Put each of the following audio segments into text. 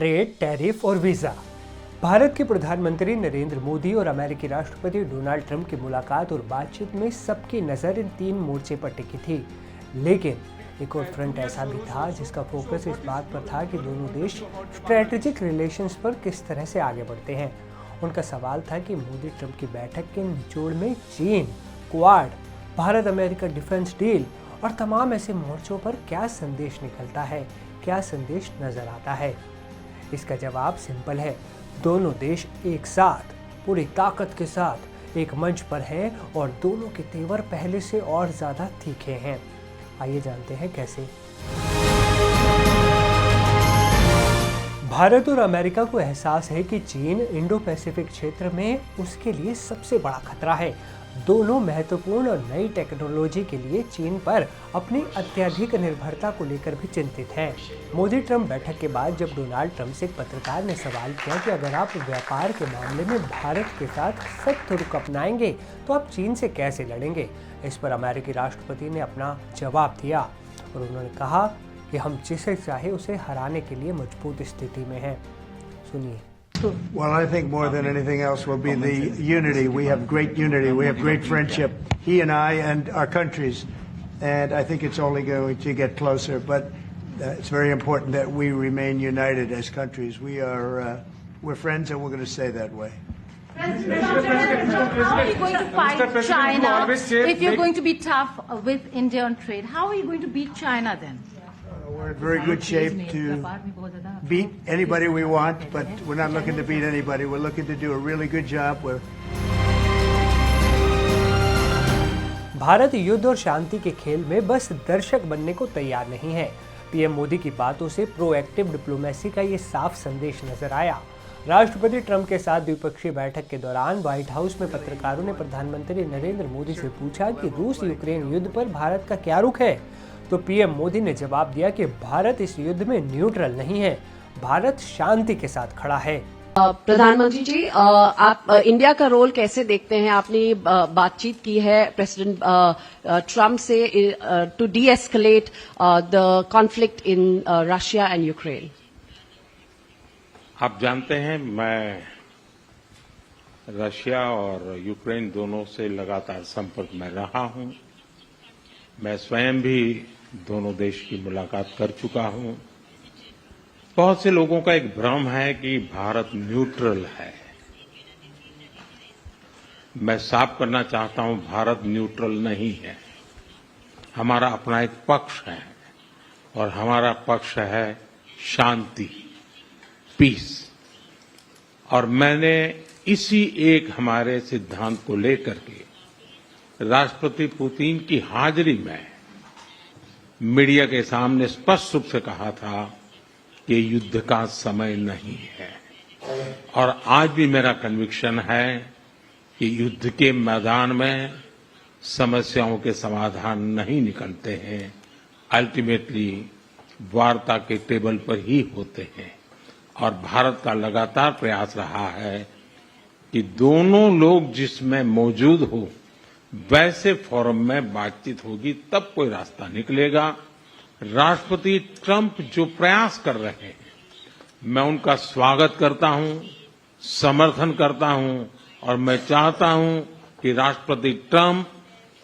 Trade, tariff और visa. Bharat के प्रधानमंत्री नरेंद्र मोदी और अमेरिकी राष्ट्रपति डोनाल्ड ट्रंप की मुलाकात और बातचीत में सबकी नजर इन तीन मोर्चे पर टिकी थी। लेकिन एक और फ्रंट ऐसा भी था जिसका फोकस इस बात पर था कि दोनों देश स्ट्रेटेजिक रिलेशंस पर किस तरह से आगे बढ़ते हैं। उनका सवाल था कि मोदी ट्रंप की बैठक के निचोड़ में चीन, quad, Bharat America defence deal और तमाम ऐसे मोर्चों पर क्या संदेश निकलता है, क्या संदेश नजर आता है। इसका जवाब सिंपल है, दोनों देश एक साथ पूरी ताकत के साथ एक मंच पर हैं और दोनों के तेवर पहले से और ज्यादा तीखे हैं। आइए जानते हैं कैसे। भारत और अमेरिका को एहसास है कि चीन इंडो पैसिफिक क्षेत्र में उसके लिए सबसे बड़ा खतरा है। दोनों महत्वपूर्ण और नई टेक्नोलॉजी के लिए चीन पर अपनी अत्यधिक निर्भरता को लेकर भी चिंतित हैं। मोदी ट्रंप बैठक के बाद जब डोनाल्ड ट्रंप से एक पत्रकार ने सवाल किया कि अगर आप व्यापार के मामले में भारत के साथ सख्त रुख अपनाएंगे तो आप चीन से कैसे लड़ेंगे, इस पर अमेरिकी राष्ट्रपति ने अपना जवाब दिया और उन्होंने कहा कि हम जिसे चाहे उसे हराने के लिए मजबूत स्थिति में हैं। सुनिए। Well, I think more than anything else will be the unity. We have great unity. We have great friendship, he and I and our countries. And I think it's only going to get closer. But it's very important that we remain united as countries. We're friends and we're going to stay that way. How are you going to fight China if you're going to be tough with India on trade? How are you going to beat China then? We're in very good shape to beat anybody we want, but we're not looking to beat anybody. We're looking to do a really good job. Bharat युद्ध और शांति के खेल में बस दर्शक बनने को तैयार नहीं है। पीएम मोदी की बातों से प्रोएक्टिव डिप्लोमेसी का ये साफ संदेश नजर आया। राष्ट्रपति ट्रंप के साथ द्विपक्षीय बैठक के दौरान व्हाइट हाउस में पत्रकारों ने प्रधानमंत्री नरेंद्र मोदी से पूछा कि रूस यूक्रेन युद्ध पर भारत का क्या रुख है, तो पीएम मोदी ने जवाब दिया कि भारत इस युद्ध में न्यूट्रल नहीं है, भारत शांति के साथ खड़ा है। प्रधानमंत्री जी, आप इंडिया का रोल कैसे देखते हैं? आपने बातचीत की है प्रेसिडेंट ट्रंप से to deescalate the conflict in Russia and Ukraine. आप जानते हैं मैं रशिया और यूक्रेन दोनों से लगातार संपर्क में रहा हूं। मैं स्वयं भी दोनों देश की मुलाकात कर चुका हूं। बहुत से लोगों का एक भ्रम है कि भारत न्यूट्रल है। मैं साफ करना चाहता हूं, भारत न्यूट्रल नहीं है। हमारा अपना एक पक्ष है और हमारा पक्ष है शांति, पीस। और मैंने इसी एक हमारे सिद्धांत को लेकर के राष्ट्रपति पुतिन की हाजिरी में मीडिया के सामने स्पष्ट रूप से कहा था कि युद्ध का समय नहीं है। और आज भी मेरा कन्विक्शन है कि युद्ध के मैदान में समस्याओं के समाधान नहीं निकलते हैं, अल्टीमेटली वार्ता के टेबल पर ही होते हैं। और भारत का लगातार प्रयास रहा है कि दोनों लोग जिसमें मौजूद हो वैसे फोरम में बातचीत होगी, तब कोई रास्ता निकलेगा। राष्ट्रपति ट्रंप जो प्रयास कर रहे हैं, मैं उनका स्वागत करता हूं, समर्थन करता हूं और मैं चाहता हूं कि राष्ट्रपति ट्रंप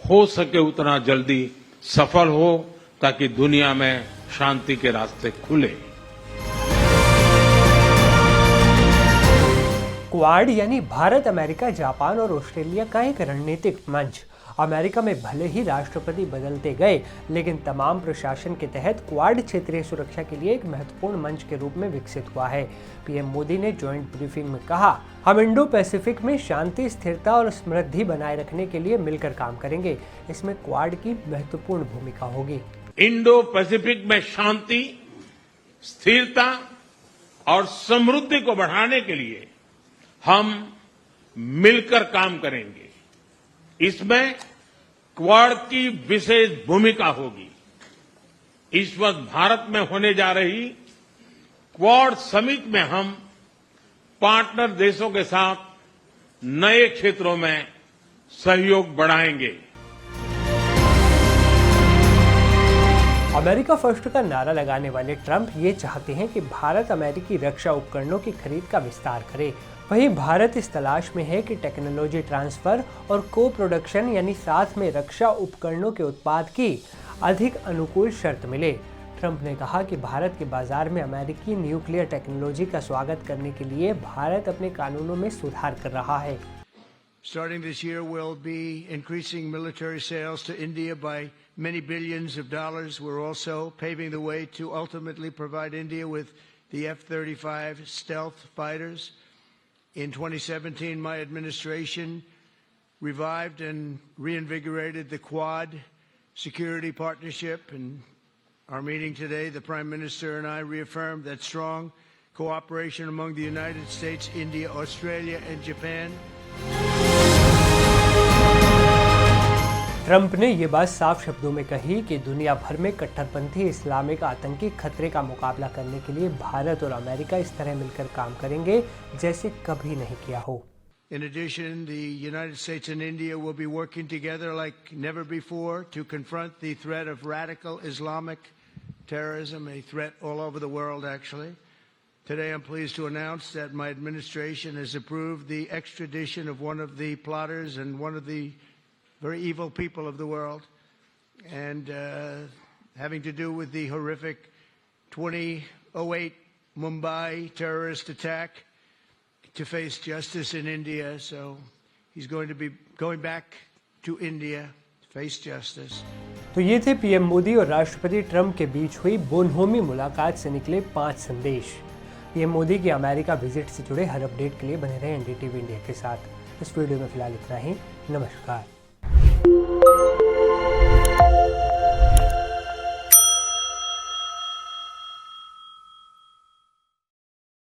हो सके उतना जल्दी सफल हो ताकि दुनिया में शांति के रास्ते खुले। क्वाड यानी भारत, अमेरिका, जापान और ऑस्ट्रेलिया का एक रणनीतिक मंच। अमेरिका में भले ही राष्ट्रपति बदलते गए, लेकिन तमाम प्रशासन के तहत क्वाड क्षेत्रीय सुरक्षा के लिए एक महत्वपूर्ण मंच के रूप में विकसित हुआ है। पीएम मोदी ने ज्वाइंट ब्रीफिंग में कहा, हम इंडो पैसिफिक में शांति, स्थिरता और समृद्धि बनाए रखने के लिए मिलकर काम करेंगे। इसमें क्वाड की महत्वपूर्ण भूमिका होगी। इंडो पैसिफिक में शांति, स्थिरता और समृद्धि को बढ़ाने के लिए हम मिलकर काम करेंगे। इसमें क्वाड की विशेष भूमिका होगी। इस वक्त भारत में होने जा रही क्वाड समिट में हम पार्टनर देशों के साथ नए क्षेत्रों में सहयोग बढ़ाएंगे। अमेरिका फर्स्ट का नारा लगाने वाले ट्रंप ये चाहते हैं कि भारत अमेरिकी रक्षा उपकरणों की खरीद का विस्तार करे। वहीं भारत इस तलाश में है कि टेक्नोलॉजी ट्रांसफर और को प्रोडक्शन यानी साथ में रक्षा उपकरणों के उत्पाद की अधिक अनुकूल शर्त मिले। ट्रंप ने कहा कि भारत के बाजार में अमेरिकी न्यूक्लियर टेक्नोलॉजी का स्वागत करने के लिए भारत अपने कानूनों में सुधार कर रहा है। Starting this year, we'll be increasing military sales to India by many billions of dollars. We're also paving the way to ultimately provide India with the F-35 stealth fighters. In 2017, my administration revived and reinvigorated the Quad security partnership. In our meeting today, the Prime Minister and I reaffirmed that strong cooperation among the United States, India, Australia, and Japan. Trump ने ये बात साफ शब्दों में कही कि दुनिया भर में कट्टरपंथी इस्लामिक आतंकी खतरे का मुकाबला करने के लिए भारत और अमेरिका इस तरह मिलकर काम करेंगे जैसे कभी नहीं किया हो। In addition, the United States and India will be working together like never before to confront the threat of radical Islamic terrorism, a threat all over the world, actually. Today, I'm pleased to announce that my administration has approved the extradition of one of the plotters and one of the very evil people of the world, and having to do with the horrific 2008 Mumbai terrorist attack, to face justice in India. So he's going to be going back to India to face justice. तो ये थे PM Modi और राष्ट्रपति Trump के बीच हुई बोनहोमी मुलाकात से निकले 5 संदेश। पीएम मोदी की अमेरिका विजिट से जुड़े हर अपडेट के लिए बने रहें एनडीटीवी इंडिया के साथ। इस वीडियो में फिलहाल इतना ही। नमस्कार।